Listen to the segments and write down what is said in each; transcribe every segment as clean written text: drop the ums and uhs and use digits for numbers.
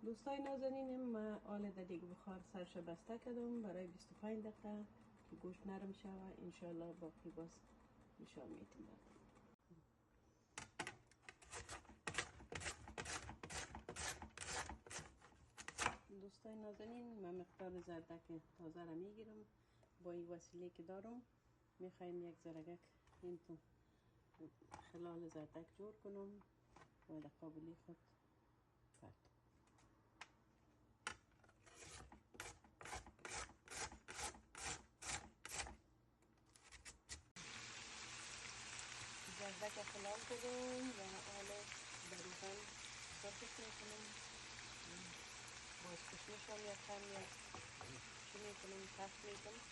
دوستای نازنینم، ما آل در دیگه بخار سرش بسته کردم برای 25 دقیقه که گوشت نرم شوه. انشالله باقی باز نشان میتیم. دوستای نازنین، من مقدار زردک تازه را میگیرم با این وسیله که دارم. میخوایم یک زرگک این تو خلال زردک جور کنم و در قابلی خود پرت. زردک خلال کردم و حالا دقیقا صرفش میکنم. باز کشمش هم یک کم چی میکنم تفت میکنم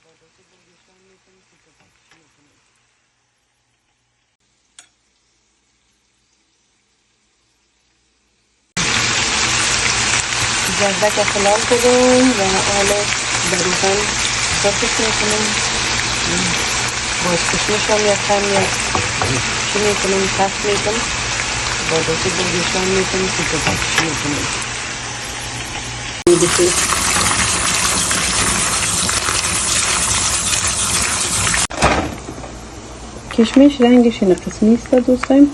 با دوستی بگیشان میکنم که تفت میکنم. زردک خلال کردم و حالا دقیقا صرفش میکنم. باز کشمش هم یک کم چی میکنم تفت میکنم با دوستی بگیشان میکنم که تفت میکنم. کشمش رنگش این قسمی است دوستان.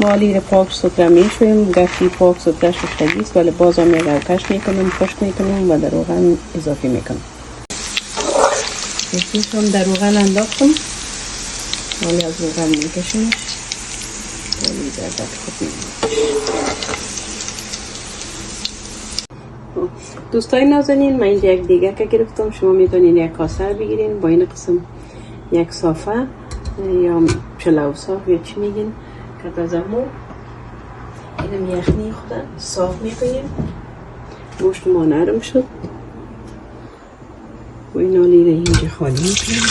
ما لیره پاک سوتره میشویم، گرچه پاک سوتره شدگی است ولی باز هم یک آتش میکنم، خشک میکنم و در روغن اضافه میکنم. کشمش هم در روغن انداختم، حالی از روغن میکشمش حالی در خود میکنم. دوستای نازنین، من اینجا یک دیگه که گرفتم. شما میتونین یک کاسه بگیرین با این قسم یک صافه یا پلو صاف یا چی میگین که تازه مو اینم یخنی خود صاف میکنیم. گوشت ما نرم شد و این آلی را اینجا خالی میکنیم.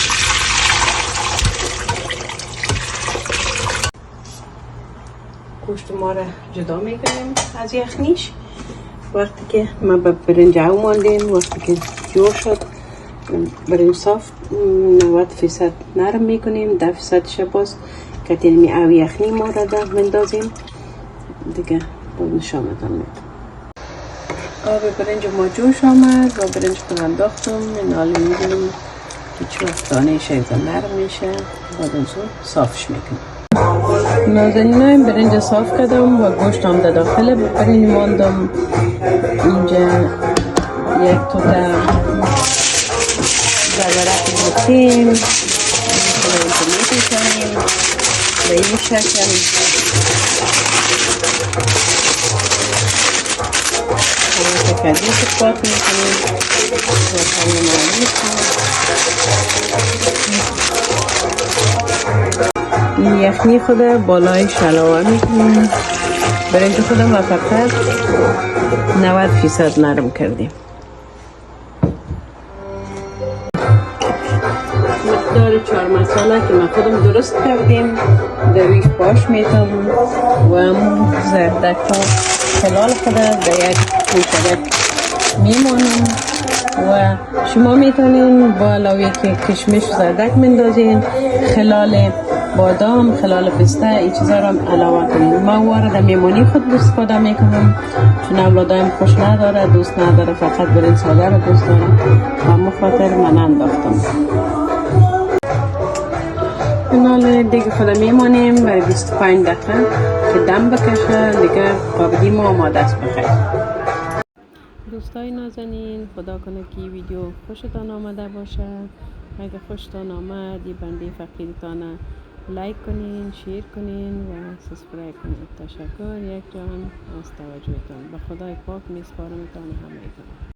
گوشت ما را جدا میکنیم از یخنیش. وقتی که ما به برنج او ماندیم، وقتی که جور شد برنج صاف 90% نرم میکنیم، 10% باز کتیم او یخنی ما را در مندازیم دیگه. باز نشانتان میدم. آب برنج ما جوش آمد و برنج خود انداختم. این حالی میدونم که چه وقت دانه شایده نرم میشه بعد از اون صافش میکنیم. نازنینای برنج صاف کردم و گوشت هم در داخل برنج ماندم. اینجا یک توته زرورق بودیم میکنیم به این شکل. کدی سپات میکنیم و خیلی این یخنی خود بالای شلاوه میکنیم. برنج خودم و فقط 90% نرم کردیم. مقدار چهار مساله که ما خودم درست کردیم در رویش باش میتم و همون زردک ها خلال خود در یک پوشدک میمانم و شما میتونین با علاوه که کشمش زردک مندازین خلال بادام، خلال پسته این چیزا را علاوه کنین. من وارد میمانی خود استفاده میکنم چون اولادایم خوش نداره، دوست نداره، فقط برنج ساده را دوست داره و همون خاطر من انداختم. حالا دیگه خود میمانیم برای 25 دقیقه که دم بکشه دیگه قابلی ما آماده است. بخیر دوستای نازنین، خدا کنه که این ویدیو خوشتان آمده باشه. اگه خوشتان آمد این بنده فقیرتان لایک کنین، شیر کنین و سابسکرایب کنین. تشکر یک جان از توجهتان. به خدای پاک میسپارمتان همه.